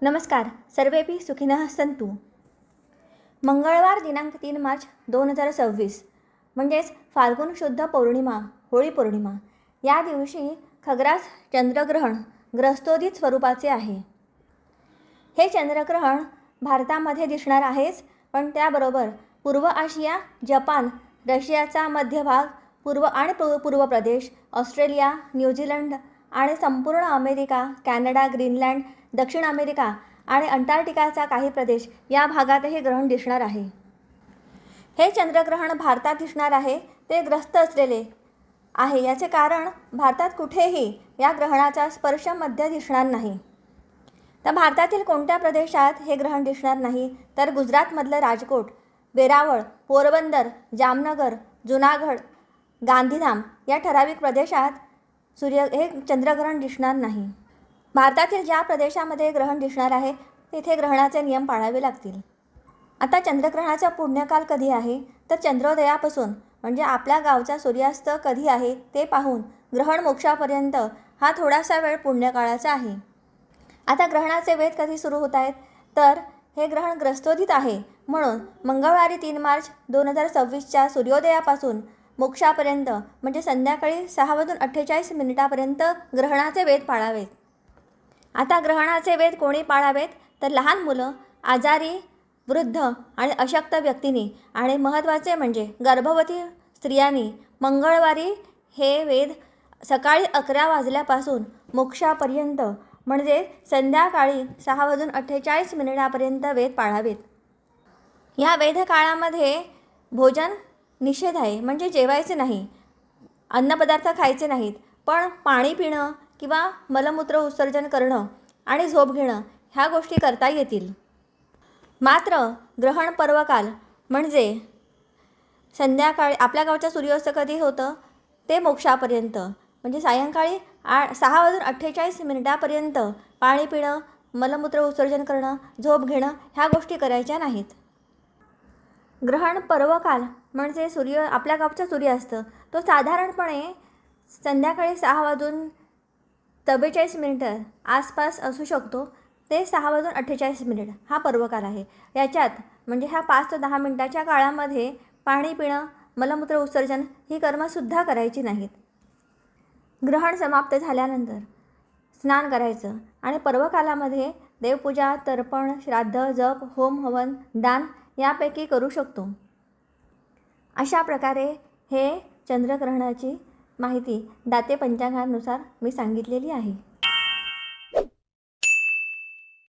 नमस्कार. सर्वेपि सुखिनः सन्तु. मंगळवार दिनांक 3 मार्च 2026 म्हणजेच फाल्गुन शुद्ध पौर्णिमा, होळी पौर्णिमा या दिवशी खग्रास चंद्रग्रहण ग्रस्तोदित स्वरूपाचे आहे. हे चंद्रग्रहण भारतामध्ये दिसणार आहेच, पण त्याबरोबर पूर्व आशिया, जपान, रशियाचा मध्यभाग, पूर्व आणि पूर्व प्रदेश, ऑस्ट्रेलिया, न्यूझीलंड आणि संपूर्ण अमेरिका, कॅनडा, ग्रीनलँड, दक्षिण अमेरिका आणि अंटार्क्टिकाचा काही प्रदेश या भागातही ग्रहण दिसणार आहे. हे चंद्रग्रहण भारतात दिसणार आहे ते ग्रस्त असलेले आहे. याचे कारण भारतात कुठेही या ग्रहणाचा स्पर्श मध्य दिसणार नाही. तर भारतातील कोणत्या प्रदेशात हे ग्रहण दिसणार नाही तर गुजरातमधलं राजकोट, वेरावळ, पोरबंदर, जामनगर, जुनागढ, गांधीधाम या ठराविक प्रदेशात हे चंद्रग्रहण दिसणार नाही. भारतातील ज्या प्रदेशामध्ये ग्रहण दिसणार आहे तिथे ग्रहणाचे नियम पाळावे लागतील. आता चंद्रग्रहणाचा पुण्यकाल कधी आहे तर चंद्रोदयापासून म्हणजे आपल्या गावचा सूर्यास्त कधी आहे ते पाहून ग्रहण मोक्षापर्यंत हा थोडासा वेळ पुण्यकाळाचा आहे. आता ग्रहणाचे वेध कधी सुरू होत आहेत तर हे ग्रहण ग्रस्तोदित आहे म्हणून मंगळवारी 3 मार्च 2026च्या सूर्योदयापासून मोक्षापर्यंत म्हणजे संध्याकाळी 6:48 ग्रहणाचे वेध पाळावेत. आता ग्रहणाचे वेध कोणी पाळावेत तर लहान मुलं, आजारी, वृद्ध आणि अशक्त व्यक्तींनी आणि महत्त्वाचे म्हणजे गर्भवती स्त्रियांनी मंगळवारी हे वेध सकाळी 11 वाजल्यापासून मोक्षापर्यंत म्हणजे संध्याकाळी 6:48 वेध पाळावेत. या वेध काळामध्ये भोजन निषेध आहे म्हणजे जेवायचे नाही, अन्नपदार्थ खायचे नाहीत, पण पाणी पिणं किंवा मलमूत्र उत्सर्जन करणं आणि झोप घेणं ह्या गोष्टी करता येतील. मात्र ग्रहण पर्वकाल म्हणजे संध्याकाळी आपल्या गावचा सूर्यास्त कधी होतं ते मोक्षापर्यंत म्हणजे सायंकाळी 6:48 पाणी पिणं, मलमूत्र उत्सर्जन करणं, झोप घेणं ह्या गोष्टी करायच्या नाहीत. ग्रहण पर्वकाल म्हणजे आपल्या गावचा सूर्यास्त तो साधारणपणे संध्याकाळी 6:43 आसपास असू शकतो ते 6:48 हा पर्वकाल आहे. याच्यात म्हणजे ह्या 5 ते 10 मिनिटाच्या काळामध्ये पाणी पिणं, मलमूत्र उत्सर्जन ही कर्मसुद्धा करायची नाहीत. ग्रहण समाप्त झाल्यानंतर स्नान करायचं आणि पर्वकालामध्ये देवपूजा, तर्पण, श्राद्ध, जप, होम, हवन, दान यापैकी करू शकतो. अशा प्रकारे हे चंद्रग्रहणाची माहिती दाते पंचांगानुसार मी सांगितलेली आहे.